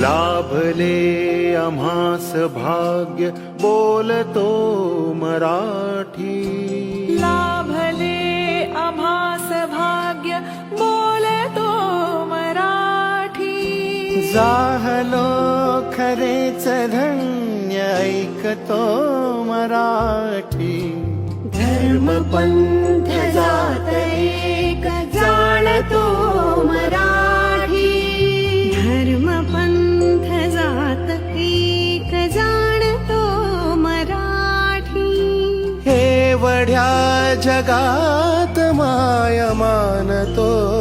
लाभले आम्हास भाग्य बोलतो मराठी. लाभले आम्हास भाग्य बोलतो मराठी. जाहलो खरेच धन्य ऐकतो मराठी. धर्म पंथ जात एक जाणतो मराठी. धर्म पंथ जात एक जाणतो मराठी. एवढ्या जगात माय मानतो